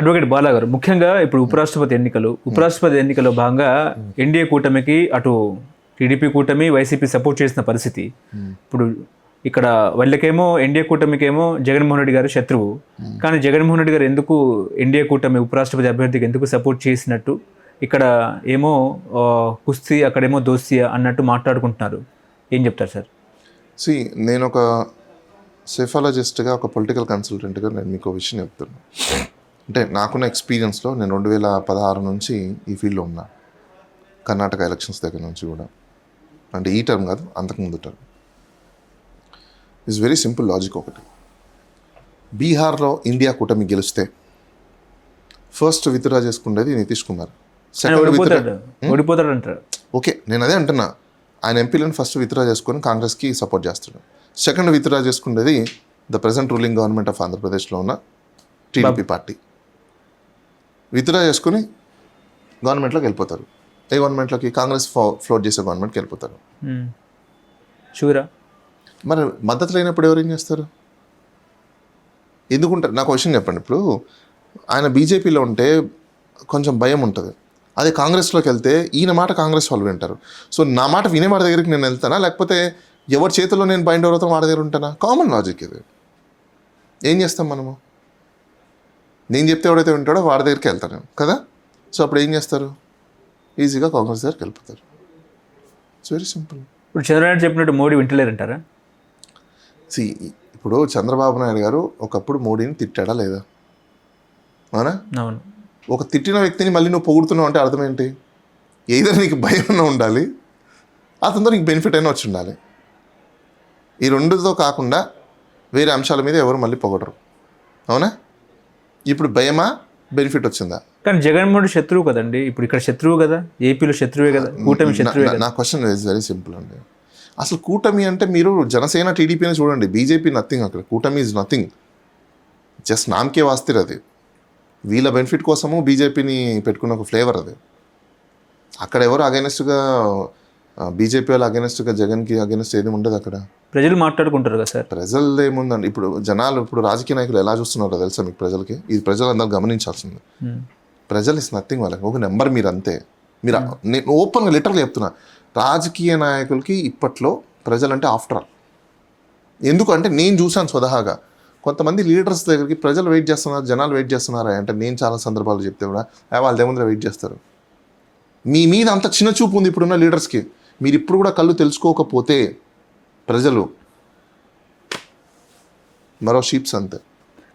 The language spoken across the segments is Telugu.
అడ్వకేట్ బాలా గారు, ముఖ్యంగా ఇప్పుడు ఉపరాష్ట్రపతి ఎన్నికల్లో భాగంగా ఎన్డీఏ కూటమికి అటు టీడీపీ కూటమి వైసీపీ సపోర్ట్ చేసిన పరిస్థితి. ఇప్పుడు ఇక్కడ వాళ్ళకేమో ఎన్డీఏ కూటమికేమో జగన్మోహన్ రెడ్డి గారు శత్రువు, కానీ జగన్మోహన్ రెడ్డి గారు ఎందుకు ఎన్డీఏ కూటమి ఉపరాష్ట్రపతి అభ్యర్థికి ఎందుకు సపోర్ట్ చేసినట్టు, ఇక్కడ ఏమో కుస్తీ అక్కడేమో దోస్తియా అన్నట్టు మాట్లాడుకుంటున్నారు. ఏం చెప్తారు సార్? నేను ఒక సైఫాలజిస్ట్గా, ఒక పొలిటికల్ కన్సల్టెంట్గా నేను మీకు ఒక విషయం చెప్తున్నాను. అంటే నాకున్న ఎక్స్పీరియన్స్లో నేను 2016 నుంచి ఈ ఫీల్డ్లో ఉన్నా, కర్ణాటక ఎలక్షన్స్ దగ్గర నుంచి కూడా. అంటే ఈ టర్మ్ కాదు, అంతకుముందు term. It's very simple logic. ఒకటి, బీహార్లో ఇండియా కూటమి గెలిస్తే ఫస్ట్ విత్డ్రా చేసుకునేది నితీష్ కుమార్. ఓడిపోతాడు అంటారు. ఓకే, నేను అదే అంటున్నా. ఆయన ఎంపీలను ఫస్ట్ విత్డ్రా చేసుకొని కాంగ్రెస్కి సపోర్ట్ చేస్తున్నాడు. సెకండ్ విత్డ్రా చేసుకునేది the present ruling government of ఆంధ్రప్రదేశ్లో ఉన్న టీడీపీ పార్టీ. విత్డ్రా చేసుకుని గవర్నమెంట్లోకి వెళ్ళిపోతారు. ఏ గవర్నమెంట్లోకి? కాంగ్రెస్ ఫ్లోట్ చేసే గవర్నమెంట్కి వెళ్ళిపోతారు. షూరా? మరి మద్దతు లేనప్పుడు ఎవరేం చేస్తారు? ఎందుకుంటారు? నాకు క్వశ్చన్ చెప్పండి. ఇప్పుడు ఆయన బీజేపీలో ఉంటే కొంచెం భయం ఉంటుంది. అదే కాంగ్రెస్లోకి వెళ్తే ఈయన మాట కాంగ్రెస్ వాళ్ళు వింటారు. సో నా మాట వినే వాడి దగ్గరికి నేను వెళ్తానా, లేకపోతే ఎవరి చేతిలో నేను బైండ్ అవుతానో వాడి దగ్గర ఉంటానా? కామన్ లాజిక్ ఇది. ఏం చేస్తాం మనము? నేను చెప్తే ఎవడైతే వింటాడో వాడి దగ్గరికి వెళ్తాను కదా. సో అప్పుడు ఏం చేస్తారు? ఈజీగా కాంగ్రెస్ దగ్గరికి వెళ్ళిపోతారు. It's very simple. ఇప్పుడు చంద్రబాబు చెప్పినట్టు మోడీ వింటలేరంటారా? ఇప్పుడు చంద్రబాబు నాయుడు గారు ఒకప్పుడు మోడీని తిట్టాడా లేదా? అవునా? అవును. ఒక తిట్టిన వ్యక్తిని మళ్ళీ నువ్వు పొగుడుతున్నావు అంటే అర్థం ఏంటి? ఏదైనా నీకు భయం అయినా ఉండాలి, అతనితో నీకు బెనిఫిట్ అయినా వచ్చి ఉండాలి. ఈ రెండుతో కాకుండా వేరే అంశాల మీద ఎవరు మళ్ళీ పొగడరు. అవునా? ఇప్పుడు భయమా, బెనిఫిట్ వచ్చిందా? కానీ జగన్మోహన్ శత్రువు కదండి. ఇప్పుడు ఇక్కడ శత్రువు కదా, ఏపీలో శత్రువే కదా, కూటమి శత్రువే కదా. నా క్వశ్చన్ ఇస్ వెరీ సింపుల్ అండి. అసలు కూటమి అంటే మీరు జనసేన టీడీపీని చూడండి, బీజేపీ నథింగ్ అక్కడ. కూటమి ఈజ్ నథింగ్, జస్ట్ నామకే వాస్తే. అది వీళ్ళ బెనిఫిట్ కోసము బీజేపీని పెట్టుకున్న ఒక ఫ్లేవర్ అది. అక్కడ ఎవరు అగైనెస్ట్గా బీజేపీ వాళ్ళు అగైనెస్ట్గా జగన్కి అగైనెస్ట్ ఏది ఉండదు అక్కడ. ప్రజలు మాట్లాడుకుంటారు కదా సార్. ప్రజలు ఏముందండి, ఇప్పుడు జనాలు, ఇప్పుడు రాజకీయ నాయకులు ఎలా చూస్తున్నారో తెలుసా మీకు? ప్రజలకి ఇది ప్రజలందరూ గమనించాల్సింది. ప్రజలు ఇస్ నథింగ్, వాళ్ళకి ఒక నెంబర్. మీరు అంతే. మీరు నేను ఓపెన్గా లిటరల్గా చెప్తున్నా, రాజకీయ నాయకులకి ఇప్పట్లో ప్రజలంటే ఆఫ్టర్ ఆల్. ఎందుకంటే నేను చూశాను స్వతహాగా కొంతమంది లీడర్స్ దగ్గరికి ప్రజలు వెయిట్ చేస్తున్నారు, జనాలు వెయిట్ చేస్తున్నారా అంటే నేను చాలా సందర్భాలు చెప్తే కూడా వాళ్ళ దగ్గర వెయిట్ చేస్తారు. మీ మీద అంత చిన్న చూపు ఉంది ఇప్పుడున్న లీడర్స్కి. మీరు ఇప్పుడు కూడా కళ్ళు తెలుసుకోకపోతే ప్రజలు మరో షీప్స్ అంతే.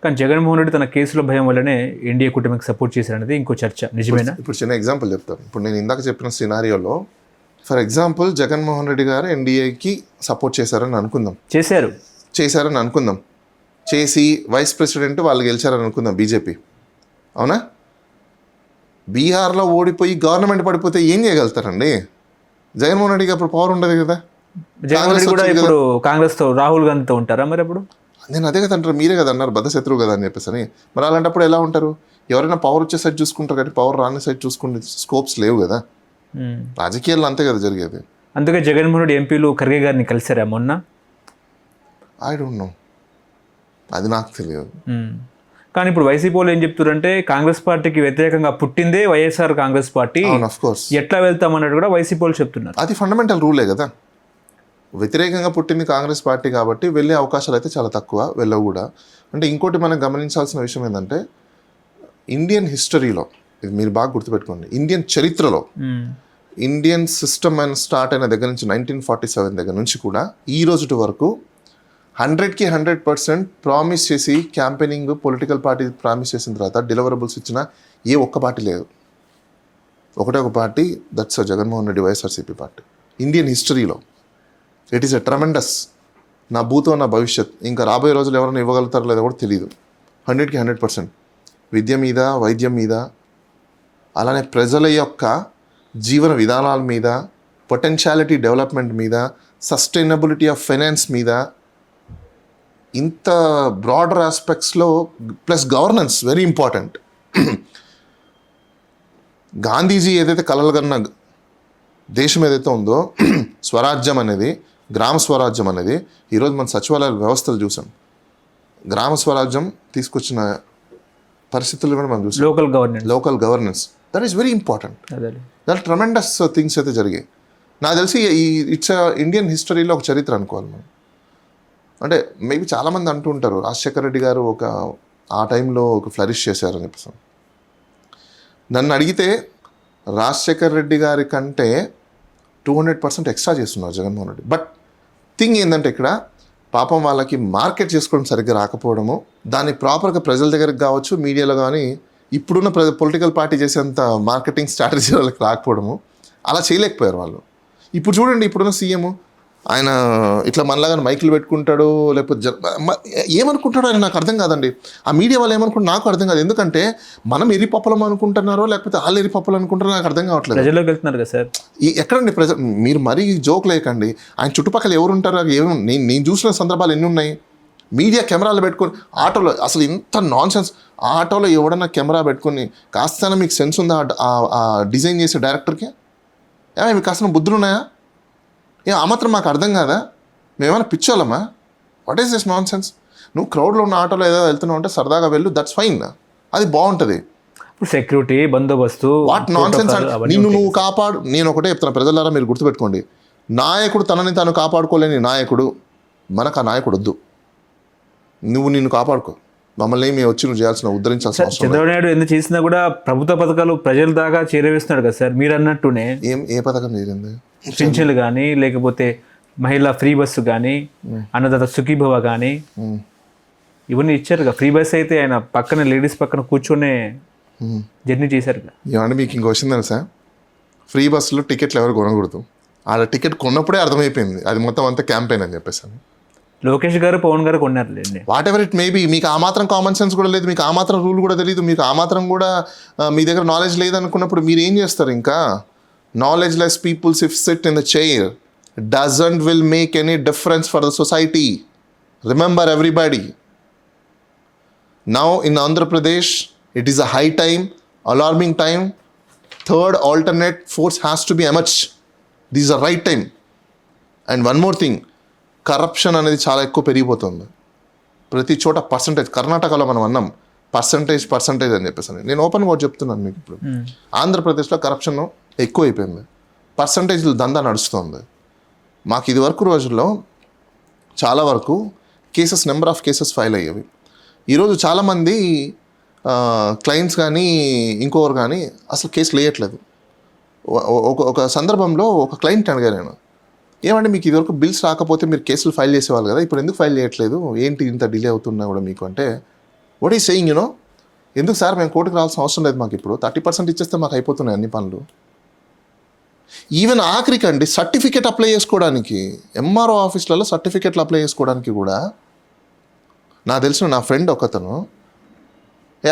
కానీ జగన్మోహన్ రెడ్డి తన కేసుల భయం వల్లనే ఎన్డీఏ కూటమికి సపోర్ట్ చేశారనేది ఇంకో చర్చ. నిజమేనా? ఇప్పుడు చిన్న ఎగ్జాంపుల్ చెప్తాను. ఇప్పుడు నేను ఇందాక చెప్పిన సినారియోలో ఫర్ ఎగ్జాంపుల్ జగన్మోహన్ రెడ్డి గారు ఎన్డీఏకి సపోర్ట్ చేశారని అనుకుందాం. చేశారని అనుకుందాం. చేసి వైస్ ప్రెసిడెంట్ వాళ్ళు గెలిచారని అనుకుందాం, బీజేపీ. అవునా? బీహార్లో ఓడిపోయి గవర్నమెంట్ పడిపోతే ఏం చేయగలుగుతారండి? జగన్మోహన్ రెడ్డికి అప్పుడు పవర్ ఉండదు కదా. కాంగ్రెస్తో రాహుల్ గాంధీతో ఉంటారా మరి అప్పుడు? నేను అదే కదా అంటారు, మీరే కదా అన్నారు బద్ధశత్రువు కదా అని చెప్పేసి అని. మరి అలాంటప్పుడు ఎలా ఉంటారు? ఎవరైనా పవర్ వచ్చే సైడ్ చూసుకుంటారు కానీ పవర్ రాని సైడ్ చూసుకునే స్కోప్స్ లేవు కదా. రాజకీయాల్లో అంతే కదా జరిగేది. అందుకే జగన్మోహన్ రెడ్డి ఎంపీలు ఖర్గే గారిని కలిసారా మొన్న? ఐ డోంట్ నో, అది నాకు తెలియదు. కానీ ఇప్పుడు వైసీపీ వాళ్ళు ఏం చెప్తారంటే కాంగ్రెస్ పార్టీకి వ్యతిరేకంగా పుట్టిందే వైఎస్ఆర్ కాంగ్రెస్ పార్టీ, ఎట్లా వెళ్తామన్నట్టు కూడా వైసీపీ వాళ్ళు చెప్తున్నారు. అది ఫండమెంటల్ రూలే కదా. వ్యతిరేకంగా పుట్టింది కాంగ్రెస్ పార్టీ కాబట్టి వెళ్ళే అవకాశాలు అయితే చాలా తక్కువ, వెళ్ళవు కూడా. అంటే ఇంకోటి మనం గమనించాల్సిన విషయం ఏంటంటే ఇండియన్ హిస్టరీలో, ఇది మీరు బాగా గుర్తుపెట్టుకోండి, ఇండియన్ చరిత్రలో ఇండియన్ సిస్టమ్ అని స్టార్ట్ అయిన దగ్గర నుంచి 1947 దగ్గర నుంచి కూడా ఈ రోజు వరకు 100కి 100% ప్రామిస్ చేసి క్యాంపెయినింగ్ పొలిటికల్ పార్టీ ప్రామిస్ చేసిన తర్వాత డెలివరబుల్స్ ఇచ్చిన ఏ ఒక్క పార్టీ లేదు. ఒకటే ఒక party, that's Jaganmohan Reddy YSRCP party. Indian హిస్టరీలో ఇట్ ఈస్ ఎ ట్రమెండస్. నా భూతం నా భవిష్యత్, ఇంకా రాబోయే రోజులు ఎవరైనా ఇవ్వగలుగుతారో లేదో కూడా తెలియదు. 100కి 100% విద్య మీద, వైద్యం మీద, అలానే ప్రజల యొక్క జీవన విధానాల మీద, పొటెన్షియాలిటీ డెవలప్మెంట్ మీద, సస్టైనబిలిటీ ఆఫ్ ఫైనాన్స్ మీద, ఇంత బ్రాడర్ ఆస్పెక్ట్స్లో, plus governance very important. Gandhiji ఏదైతే కలలుగన్న దేశం ఏదైతే ఉందో, స్వరాజ్యం అనేది, గ్రామ స్వరాజ్యం అనేది, ఈరోజు మన సచివాలయ వ్యవస్థలు చూసాం. గ్రామ స్వరాజ్యం తీసుకొచ్చిన పరిస్థితులు కూడా మనం చూసాం. Local governance. Local governance that is very important. అదే దాని ట్రమెండస్ థింగ్స్ అయితే జరిగాయి. నాకు తెలిసి ఈ ఇట్స్ ఇండియన్ హిస్టరీలో ఒక చరిత్ర అనుకోవాలి మనం. అంటే మేబీ చాలామంది అంటూ ఉంటారు రాజశేఖర రెడ్డి గారు ఆ టైంలో ఒక ఫ్లరిష్ చేశారని చెప్పేసి. నన్ను అడిగితే రాజశేఖర రెడ్డి గారి కంటే 200% ఎక్స్ట్రా చేస్తున్నారు జగన్మోహన్ రెడ్డి. బట్ థింగ్ ఏంటంటే ఇక్కడ పాపం వాళ్ళకి మార్కెట్ చేసుకోవడం సరిగ్గా రాకపోవడము, దాన్ని ప్రాపర్గా ప్రజల దగ్గరికి కావచ్చు మీడియాలో కానీ ఇప్పుడున్న పొలిటికల్ పార్టీ చేసేంత మార్కెటింగ్ స్ట్రాటజీ వాళ్ళకి రాకపోవడము, అలా చేయలేకపోయారు వాళ్ళు. ఇప్పుడు చూడండి ఇప్పుడున్న సీఎం ఆయన ఇట్లా మనలాగా మైకులు పెట్టుకుంటాడు, లేకపోతే ఏమనుకుంటాడో ఆయన నాకు అర్థం కాదండి. ఆ మీడియా వాళ్ళు ఏమనుకుంటారు నాకు అర్థం కాదు. ఎందుకంటే మనం ఎరిపప్పలం అనుకుంటున్నారో లేకపోతే వాళ్ళు ఎరిపప్పలు అనుకుంటారో నాకు అర్థం కావట్లేదు. ప్రజల్లోకి వెళ్తున్నారు కదా సార్. ఎక్కడండి మీరు మరీ జోక్ లేకండి. ఆయన చుట్టుపక్కల ఎవరు ఉంటారో నేను చూసిన సందర్భాలు ఎన్ని ఉన్నాయి. మీడియా కెమెరాలు పెట్టుకొని ఆటోలో, అసలు ఇంత నాన్ సెన్స్. ఆ ఆటోలో ఎవడన్నా కెమెరా పెట్టుకొని కాస్త మీకు సెన్స్ ఉందా ఆ డిజైన్ చేసే డైరెక్టర్కి? మీకు కాస్త బుద్ధులు ఉన్నాయా? ఆ మాత్రం మాకు అర్థం కాదా? మేమైనా పిచ్చోళ్ళమా? What is this nonsense? నువ్వు క్రౌడ్లో ఉన్న ఆటోలో ఏదో వెళ్తున్నావు అంటే సరదాగా వెళ్ళు, దట్స్ ఫైన్, అది బాగుంటుంది. ఇప్పుడు సెక్యూరిటీ బందోబస్తు వాట్ నాన్ సెన్స్. నిన్ను నువ్వు కాపాడు. నేను ఒకటే చెప్తున్నా ప్రజలారా, మీరు గుర్తుపెట్టుకోండి, నాయకుడు తనని తాను కాపాడుకోలేని నాయకుడు మనకు ఆ నాయకుడు వద్దు. నువ్వు నిన్ను కాపాడుకో, మమ్మల్ని మేము వచ్చి నువ్వు చేయాల్సిన ఉద్ధరించాల్సిన అవసరం. చంద్రబాబు నాయుడు ఎందుకు చేసినా కూడా ప్రభుత్వ పథకాలు ప్రజల దాకా చేరవేస్తున్నాడు కదా సార్. మీరు అన్నట్టునే ఏ పథకం చేరింది? పింఛన్లు కానీ, లేకపోతే మహిళా ఫ్రీ బస్సు కానీ, అన్నదాత సుఖీభవ కానీ ఇవన్నీ ఇచ్చారు కదా. ఫ్రీ బస్ అయితే ఆయన పక్కన లేడీస్ పక్కన కూర్చొనే జర్నీ చేశారు కదా. ఏమంటే మీకు ఇంకో వచ్చింది తెలుసా? ఫ్రీ బస్సులో టికెట్లు ఎవరు కొనకూడదు. ఆ టికెట్ కొన్నప్పుడే అర్థమైపోయింది అది మొత్తం అంతా క్యాంపెయిన్ అని చెప్పేసి. లోకేష్ గారు పవన్ గారు కొన్నారులేండి. Whatever it maybe. మీకు ఆ మాత్రం కామన్ సెన్స్ కూడా లేదు, మీకు ఆ మాత్రం రూల్ కూడా తెలియదు, మీకు ఆ మాత్రం కూడా మీ దగ్గర నాలెడ్జ్ లేదనుకున్నప్పుడు మీరు ఏం చేస్తారు? ఇంకా knowledgeless people if sit in the chair doesn't will make any difference for the society. Remember everybody. Now in Andhra Pradesh it is a high time, alarming time. Third alternate force has to be emerged. This is a right time. And one more thing, corruption అనేది చాలా ఎక్కువ పెరిగిపోతుంది ప్రతి చోట. పర్సంటేజ్ కర్ణాటకలో మనం అన్నాం పర్సంటేజ్ అని చెప్పేసి. నేను ఓపెన్గా ఒకటి చెప్తున్నాను మీకు. ఇప్పుడు ఆంధ్రప్రదేశ్లో కరప్షన్ ఎక్కువ అయిపోయింది, పర్సంటేజ్లు దందా నడుస్తుంది. మాకు ఇది వరకు రోజుల్లో చాలా వరకు నెంబర్ ఆఫ్ కేసెస్ ఫైల్ అయ్యేవి. ఈరోజు చాలామంది క్లయింట్స్ కానీ ఇంకొకరు కానీ అసలు కేసులు వేయట్లేదు. ఒక సందర్భంలో ఒక క్లయింట్ అడిగాను నేను, ఏమంటే మీకు ఇదివరకు బిల్స్ రాకపోతే మీరు కేసులు ఫైల్ చేసేవాళ్ళు కదా, ఇప్పుడు ఎందుకు ఫైల్ చేయట్లేదు, ఏంటి ఇంత డిలే అవుతున్నా కూడా మీకు అంటే, వాట్ ఈజ్ సెయింగ్ యూనో, ఎందుకు సార్ మేము కోర్టుకు రావాల్సిన అవసరం లేదు, మాకు ఇప్పుడు 30% ఇచ్చేస్తే మాకు అయిపోతున్నాయి అన్ని పనులు. ఈవెన్ ఆఖరికండి సర్టిఫికేట్ అప్లై చేసుకోవడానికి ఎంఆర్ఓ ఆఫీస్లలో సర్టిఫికేట్లు అప్లై చేసుకోవడానికి కూడా నాకు తెలిసిన నా ఫ్రెండ్ ఒకతను,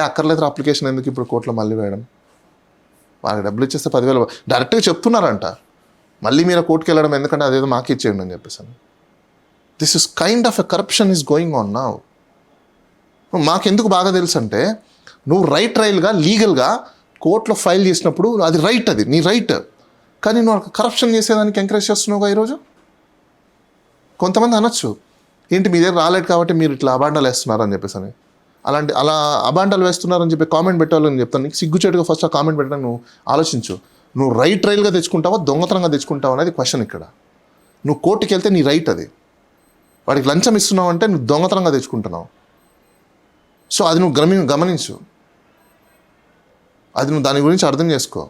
అక్కర్లేదు అప్లికేషన్ ఎందుకు ఇప్పుడు కోర్టులో మళ్ళీ వేయడం, వాళ్ళకి డబ్బులు ఇచ్చేస్తే 10,000 డైరెక్ట్గా చెప్తున్నారంట, మళ్ళీ మీరు కోర్టుకు వెళ్ళడం ఎందుకంటే అదేదో మాకు ఇచ్చేయండి అని చెప్పేసి. This is kind of a corruption is going on now. మాకెందుకు బాగా తెలుసు అంటే, నువ్వు రైల్గా లీగల్గా కోర్టులో ఫైల్ చేసినప్పుడు అది రైట్, అది నీ రైట్, కానీ నువ్వు కరప్షన్ చేసేదానికి ఎంకరేజ్ చేస్తున్నావుగా ఈరోజు. కొంతమంది అనొచ్చు, ఏంటి మీ దగ్గర రాలేదు కాబట్టి మీరు ఇట్లా అబాండాలు వేస్తున్నారని చెప్పేసి అని. అలా అబాండాలు వేస్తున్నారని చెప్పి కామెంట్ పెట్టాలని చెప్తాను. నీకు సిగ్గుచేటుగా ఫస్ట్ ఆ కామెంట్ పెట్టడం నువ్వు ఆలోచించు. నువ్వు రైల్గా తెచ్చుకుంటావా దొంగతనంగా తెచ్చుకుంటావా అనేది క్వశ్చన్ ఇక్కడ. నువ్వు కోర్టుకి వెళ్తే నీ రైట్ అది, వాడికి లంచం ఇస్తున్నావు అంటే నువ్వు దొంగతనంగా తెచ్చుకుంటున్నావు. సో అది నువ్వు గమనించు, అది నువ్వు దాని గురించి అర్థం చేసుకో.